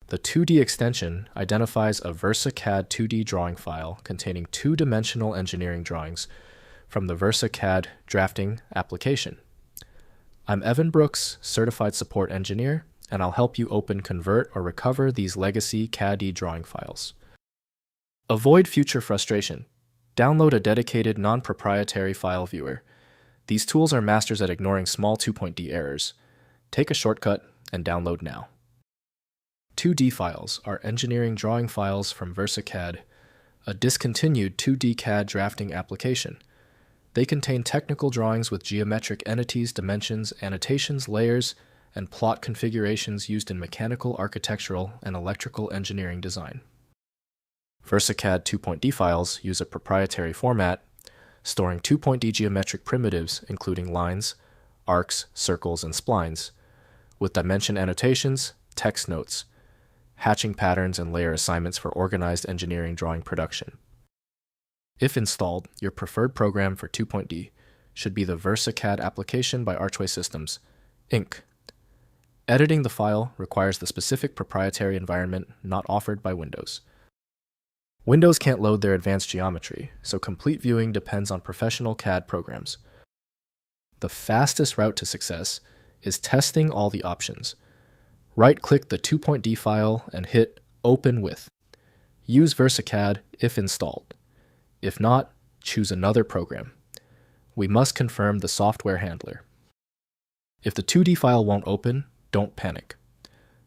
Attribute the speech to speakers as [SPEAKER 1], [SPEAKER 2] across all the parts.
[SPEAKER 1] The 2D extension identifies a VersaCAD 2D drawing file containing two-dimensional engineering drawings from the VersaCAD drafting application. I'm Evan Brooks, Certified Support Engineer, and I'll help you open, convert, or recover these legacy CAD drawing files. Avoid future frustration. Download a dedicated non-proprietary file viewer. These tools are masters at ignoring small 2.D errors. Take a shortcut and download now. 2D files are engineering drawing files from VersaCAD, a discontinued 2D CAD drafting application. They contain technical drawings with geometric entities, dimensions, annotations, layers, and plot configurations used in mechanical, architectural, and electrical engineering design. VersaCAD 2.D files use a proprietary format, storing 2.D geometric primitives including lines, arcs, circles, and splines, with dimension annotations, text notes, hatching patterns, and layer assignments for organized engineering drawing production. If installed, your preferred program for 2.D should be the VersaCAD application by Archway Systems, Inc. Editing the file requires the specific proprietary environment not offered by Windows. Windows can't load their advanced geometry, so complete viewing depends on professional CAD programs. The fastest route to success is testing all the options. Right-click the 2.D file and hit Open With. Use VersaCAD if installed. If not, choose another program. We must confirm the software handler. If the 2D file won't open, don't panic.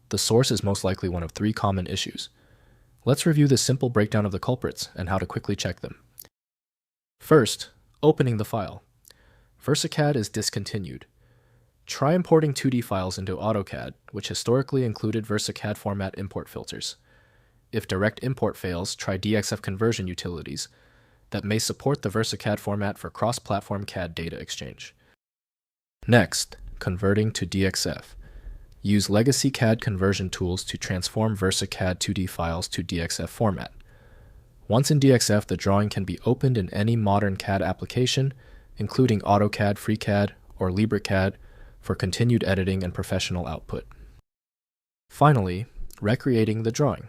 [SPEAKER 1] The source is most likely one of 3 common issues. Let's review this simple breakdown of the culprits and how to quickly check them. First, opening the file. VersaCAD is discontinued. Try importing 2D files into AutoCAD, which historically included VersaCAD format import filters. If direct import fails, try DXF conversion utilities that may support the VersaCAD format for cross-platform CAD data exchange. Next, converting to DXF. Use legacy CAD conversion tools to transform VersaCAD 2D files to DXF format. Once in DXF, the drawing can be opened in any modern CAD application, including AutoCAD, FreeCAD, or LibreCAD, for continued editing and professional output. Finally, recreating the drawing.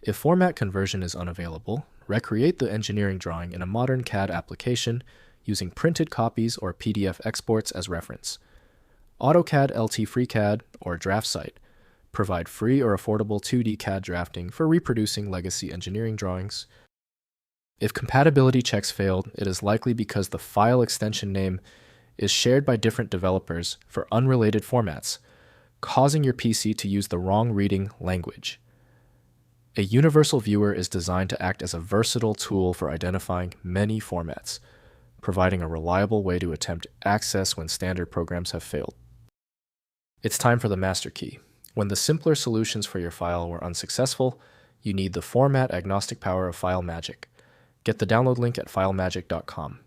[SPEAKER 1] If format conversion is unavailable, recreate the engineering drawing in a modern CAD application using printed copies or PDF exports as reference. AutoCAD LT FreeCAD or DraftSite provide free or affordable 2D CAD drafting for reproducing legacy engineering drawings. If compatibility checks failed, it is likely because the file extension name is shared by different developers for unrelated formats, causing your PC to use the wrong reading language. A universal viewer is designed to act as a versatile tool for identifying many formats, providing a reliable way to attempt access when standard programs have failed. It's time for the master key. When the simpler solutions for your file were unsuccessful, you need the format agnostic power of FileMagick. Get the download link at filemagick.com.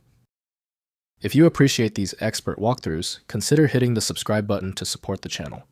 [SPEAKER 1] If you appreciate these expert walkthroughs, consider hitting the subscribe button to support the channel.